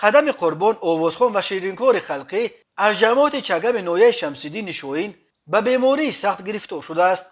قدم قربان آوازخوان و شیرینکار خلقی از جماعت چگم نویه شمس‌الدین شوین به بیماری سخت گرفتار شده است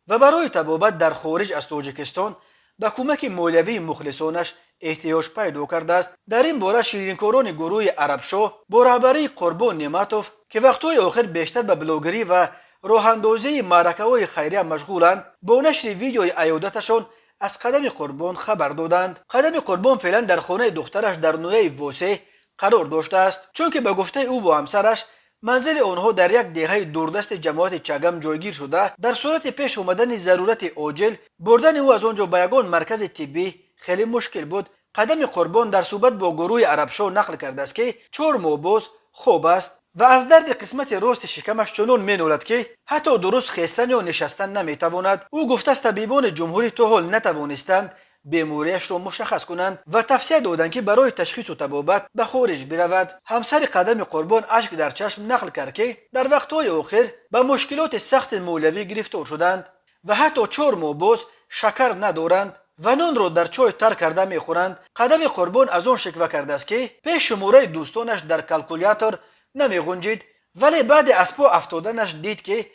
و برای طبابت در خارج از تاجیکستان به کمک مولوی مخلصانش احتیاج پیدا کرده است. در این باره شیرینکاران گروه عربشاه با رهبری قربان نعمتوف که وقتهای آخر بیشتر به بلاگری و راه اندازی معرکه‌های خیریه مشغولند، با نشر ویدیوی عیادتشان از قدم قربان خبر دادند. قدم قربان فعلا در خانه دخترش در نویه واسه قرار داشته است، چون که به گفته او و همسرش منزل آنها در یک دهه دوردست جماعت چگم جایگیر شده. در صورت پیش آمدن ضرورت عاجل بردن او از آنجا به یگان مرکز طبی خیلی مشکل بود. قدم قربان در صحبت با گروه عربشاه نقل کرده است که 4 ماه باز خوب است و از درد قسمت راست شکمش چنان مینالد که حتی درست خیستن یا نشستن نمیتواند. او گفته است طبیبان جمهوری تا حال نتوانستند بیماریش را مشخص کنند و توصیه دادند که برای تشخیص و طبابت به خارج برود. همسر قدم قربان اشک در چشم نقل کرد که در وقتهای آخر به مشکلات سخت مولوی گرفتار شدند و حتی 4 ماه باز شکر ندارند و نان را در چای تر کرده میخورند. قدم قربان از آن شکوه کرده است که پیش شماره دوستانش در کلکولیاتور نمیگنجید، ولی بعد از پا افتادنش دید که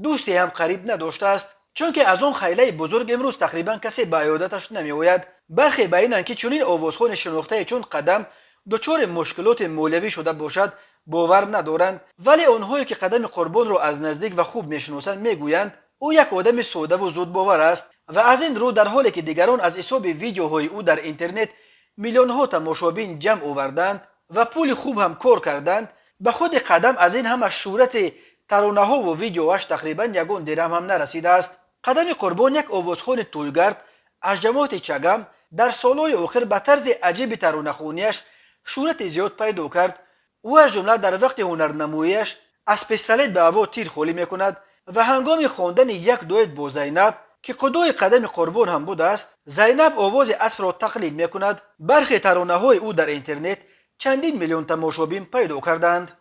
دوستی هم قریب نداشته است، چون که از آن خیله بزرگ امروز تقریبا کسی به عیادتش نمیآید. برخی بیانند که چنین آوازخوان شناخته چون قدم دچار مشکلات مولوی شده باشد باور ندارند، ولی آنهایی که قدم قربان را از نزدیک و خوب میشناسند میگویند او یک آدم ساده و زود باور است و از این رو در حالی که دیگران از حساب ویدیوهای او در اینترنت میلیون ها تماشابین جمع آوردند و پول خوب هم کار کردند، به خود قدم از این همه شهرت ترانه ها و ویدیوهاش تقریبا یگان درهم هم نرسیده است. قدم قربان یک آوازخوان تویگرد از جماعت چگم در سالهای آخر به طرز عجیب ترانه خوانیش شهرت زیاد پیدا کرد. او از جمله در وقت هنرنماییش از پیستولت به هوا تیر خالی میکند و هنگام خواندن یک دویت با زینب که قدوی قدم قربان هم بوده است، زینب آواز اسب را تقلید میکند. برخی ترانه های او در اینترنت چندین میلیون تماشابین پیدا کردند.